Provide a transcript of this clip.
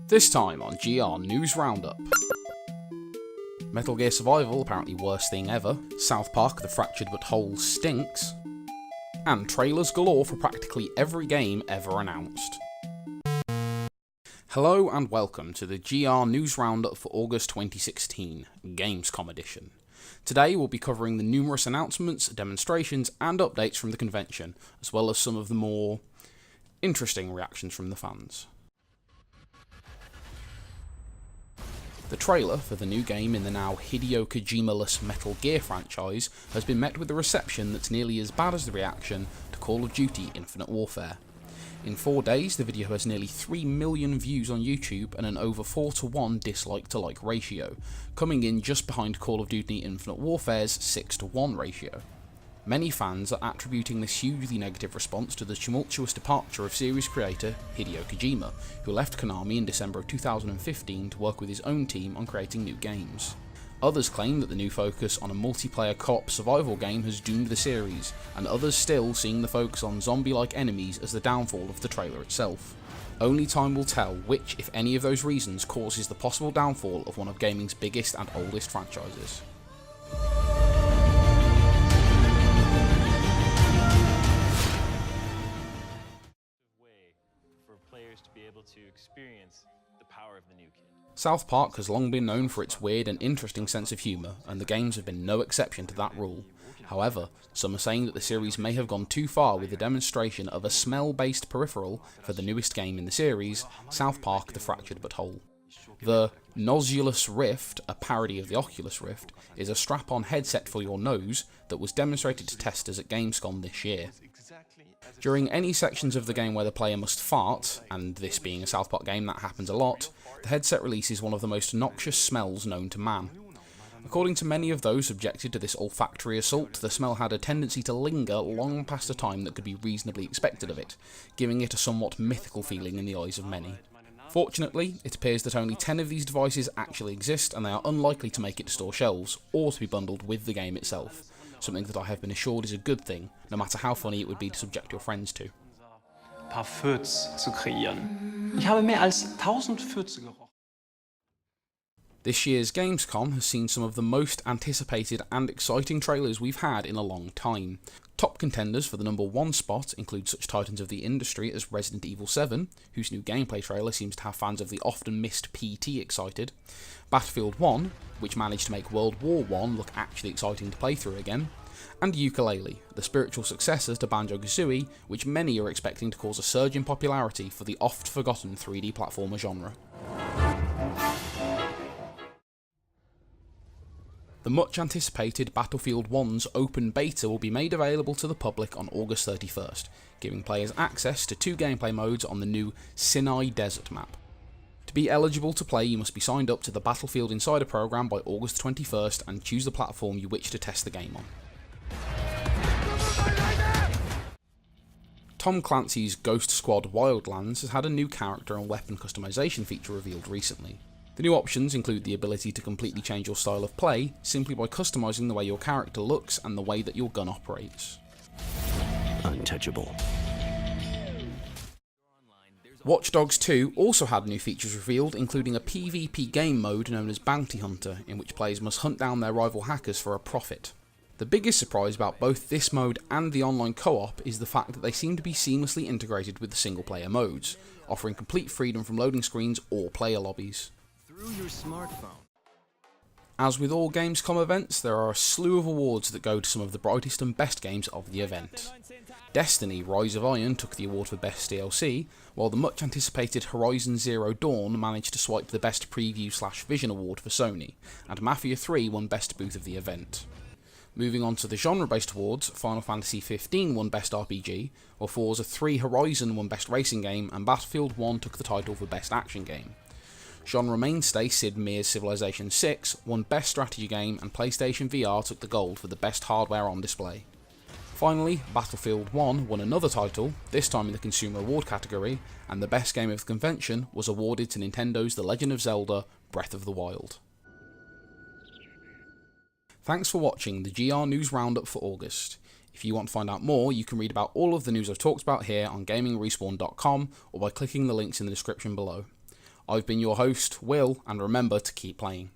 This time on GR News Roundup. Metal Gear Survival, apparently worst thing ever, Southpark the Fractured But Whole stinks, and trailers galore for practically every game ever announced. Hello and welcome to the GR News Roundup for August 2016, Gamescom edition. Today we'll be covering the numerous announcements, demonstrations and updates from the convention, as well as some of the more interesting reactions from the fans. The trailer for the new game in the now Hideo Kojima-less Metal Gear franchise has been met with a reception that's nearly as bad as the reaction to Call of Duty Infinite Warfare. In 4 days, the video has nearly 3 million views on YouTube and an over 4-to-1 dislike to like ratio, coming in just behind Call of Duty Infinite Warfare's 6-to-1 ratio. Many fans are attributing this hugely negative response to the tumultuous departure of series creator Hideo Kojima, who left Konami in December of 2015 to work with his own team on creating new games. Others claim that the new focus on a multiplayer co-op survival game has doomed the series, and others still seeing the focus on zombie-like enemies as the downfall of the trailer itself. Only time will tell which, if any of those reasons, causes the possible downfall of one of gaming's biggest and oldest franchises. Southpark has long been known for its weird and interesting sense of humour, and the games have been no exception to that rule. However, some are saying that the series may have gone too far with the demonstration of a smell-based peripheral for the newest game in the series, Southpark the Fractured But Whole. The Nosulus Rift, a parody of the Oculus Rift, is a strap-on headset for your nose that was demonstrated to testers at Gamescom this year. During any sections of the game where the player must fart, and this being a South Park game that happens a lot, the headset releases one of the most noxious smells known to man. According to many of those subjected to this olfactory assault, the smell had a tendency to linger long past a time that could be reasonably expected of it, giving it a somewhat mythical feeling in the eyes of many. Fortunately, it appears that only 10 of these devices actually exist, and they are unlikely to make it to store shelves, or to be bundled with the game itself. Something that I have been assured is a good thing, no matter how funny it would be to subject your friends to. Paar Fürz zu kreieren. Ich habe mehr als 1000 Fürze gerochen. This year's Gamescom has seen some of the most anticipated and exciting trailers we've had in a long time. Top contenders for the #1 spot include such titans of the industry as Resident Evil VII, whose new gameplay trailer seems to have fans of the often missed PT excited, Battlefield 1, which managed to make World War I look actually exciting to play through again, and Yooka-Laylee, the spiritual successor to Banjo-Kazooie, which many are expecting to cause a surge in popularity for the oft-forgotten 3D platformer genre. The much anticipated Battlefield 1's open beta will be made available to the public on August 31st, giving players access to 2 gameplay modes on the new Sinai Desert map. To be eligible to play, you must be signed up to the Battlefield Insider program by August 21st and choose the platform you wish to test the game on. Tom Clancy's Ghost Squad Wildlands has had a new character and weapon customization feature revealed recently. The new options include the ability to completely change your style of play simply by customizing the way your character looks and the way that your gun operates. Untouchable. Watchdogs 2 also had new features revealed, including a PvP game mode known as Bounty Hunter, in which players must hunt down their rival hackers for a profit. The biggest surprise about both this mode and the online co-op is the fact that they seem to be seamlessly integrated with the single-player modes, offering complete freedom from loading screens or player lobbies. Through your smartphone. As with all Gamescom events, there are a slew of awards that go to some of the brightest and best games of the event. Destiny Rise of Iron took the award for Best DLC, while the much anticipated Horizon Zero Dawn managed to swipe the Best Preview/Vision award for Sony, and Mafia 3 won Best Booth of the event. Moving on to the genre-based awards, Final Fantasy XV won Best RPG, while Forza 3 Horizon won Best Racing Game, and Battlefield 1 took the title for Best Action Game. Genre mainstay Sid Meier's Civilization VI won Best Strategy Game, and PlayStation VR took the gold for the best hardware on display. Finally, Battlefield 1 won another title, this time in the Consumer Award category, and the best game of the convention was awarded to Nintendo's The Legend of Zelda: Breath of the Wild. Thanks for watching the GR News Roundup for August. If you want to find out more, you can read about all of the news I've talked about here on gamingrespawn.com or by clicking the links in the description below. I've been your host, Will, and remember to keep playing.